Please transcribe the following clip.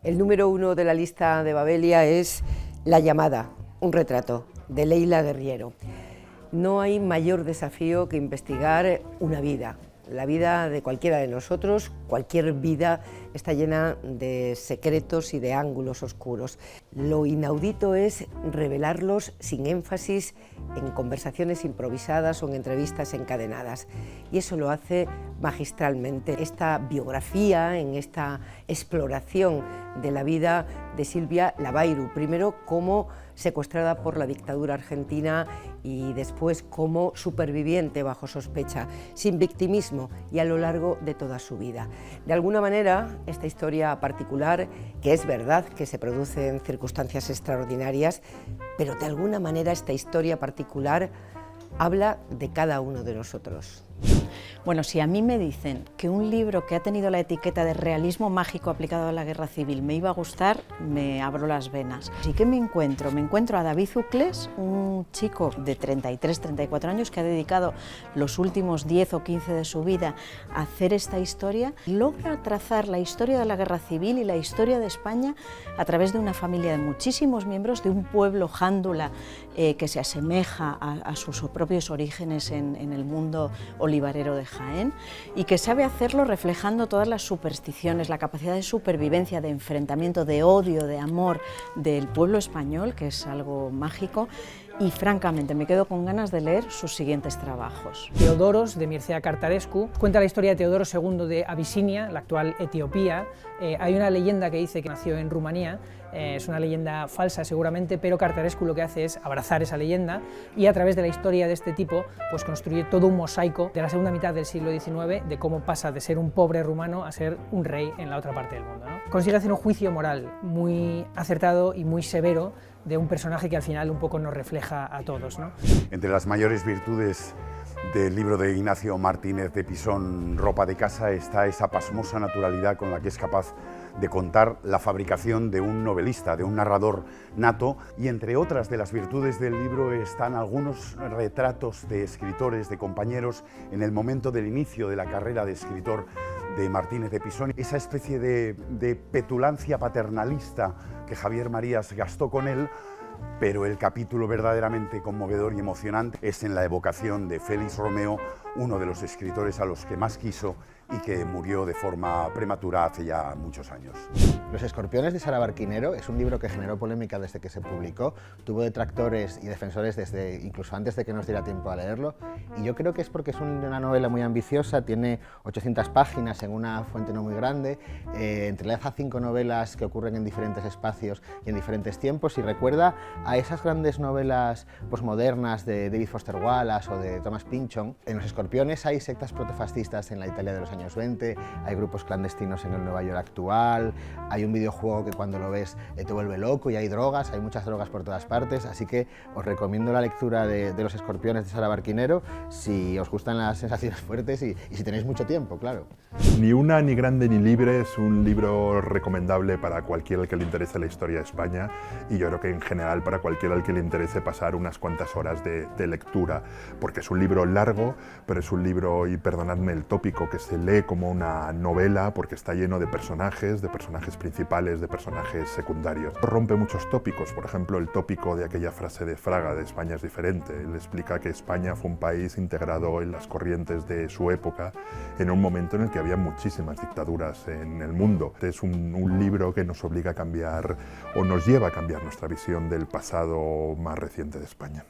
El número 1 de la lista de Babelia es La llamada, un retrato, de Leila Guerriero. No hay mayor desafío que investigar una vida. La vida de cualquiera de nosotros, cualquier vida, está llena de secretos y de ángulos oscuros. Lo inaudito es revelarlos sin énfasis en conversaciones improvisadas o en entrevistas encadenadas. Y eso lo hace magistralmente. Esta biografía, en esta exploración de la vida de Silvia Lavairu, primero como secuestrada por la dictadura argentina y después como superviviente bajo sospecha, sin victimismo y a lo largo de toda su vida. De alguna manera, esta historia particular, que es verdad que se produce en circunstancias extraordinarias, pero de alguna manera esta historia particular habla de cada uno de nosotros. Bueno, si a mí me dicen que un libro que ha tenido la etiqueta de realismo mágico aplicado a la guerra civil me iba a gustar, me abro las venas. Así que me encuentro a David Uclés, un chico de 33, 34 años que ha dedicado los últimos 10 o 15 de su vida a hacer esta historia. Logra trazar la historia de la guerra civil y la historia de España a través de una familia de muchísimos miembros, de un pueblo jándula que se asemeja a sus propios orígenes en el mundo olivarero de Jaén, y que sabe hacerlo reflejando todas las supersticiones, la capacidad de supervivencia, de enfrentamiento, de odio, de amor del pueblo español, que es algo mágico. Y francamente me quedo con ganas de leer sus siguientes trabajos. Teodoros, de Mircea Cartarescu, cuenta la historia de Teodoro II de Abisinia, la actual Etiopía. Hay una leyenda que dice que nació en Rumanía, es una leyenda falsa seguramente, pero Cartarescu lo que hace es abrazar esa leyenda y a través de la historia de este tipo pues construye todo un mosaico de la segunda mitad del siglo XIX de cómo pasa de ser un pobre rumano a ser un rey en la otra parte del mundo, ¿no? Consigue hacer un juicio moral muy acertado y muy severo de un personaje que al final un poco nos refleja a todos, ¿no? Entre las mayores virtudes del libro de Ignacio Martínez de Pisón, Ropa de casa, está esa pasmosa naturalidad con la que es capaz de contar la fabricación de un novelista, de un narrador nato, y entre otras de las virtudes del libro están algunos retratos de escritores, de compañeros en el momento del inicio de la carrera de escritor de Martínez de Pisón, esa especie de petulancia paternalista que Javier Marías gastó con él. Pero el capítulo verdaderamente conmovedor y emocionante es en la evocación de Félix Romeo, uno de los escritores a los que más quiso y que murió de forma prematura hace ya muchos años. Los escorpiones de Sara Barquinero es un libro que generó polémica desde que se publicó, tuvo detractores y defensores incluso antes de que nos diera tiempo a leerlo, y yo creo que es porque es una novela muy ambiciosa, tiene 800 páginas en una fuente no muy grande, entrelaza 5 novelas que ocurren en diferentes espacios y en diferentes tiempos, y recuerda a esas grandes novelas posmodernas de David Foster Wallace o de Thomas Pynchon. En Los escorpiones hay sectas protofascistas en la Italia de los años 20, hay grupos clandestinos en el Nueva York actual, hay un videojuego que cuando lo ves te vuelve loco, y hay drogas, hay muchas drogas por todas partes, así que os recomiendo la lectura de Los escorpiones de Sara Barquinero si os gustan las sensaciones fuertes y si tenéis mucho tiempo, claro. Ni una, ni grande, ni libre es un libro recomendable para cualquiera al que le interese la historia de España, y yo creo que en general para cualquiera al que le interese pasar unas cuantas horas de lectura, porque es un libro largo, pero es un libro, y perdonadme el tópico, que se lee como una novela porque está lleno de personajes principales, de personajes secundarios. Rompe muchos tópicos, por ejemplo el tópico de aquella frase de Fraga de España es diferente. Él explica que España fue un país integrado en las corrientes de su época en un momento en el que había muchísimas dictaduras en el mundo. Es un libro que nos obliga a cambiar o nos lleva a cambiar nuestra visión del pasado más reciente de España.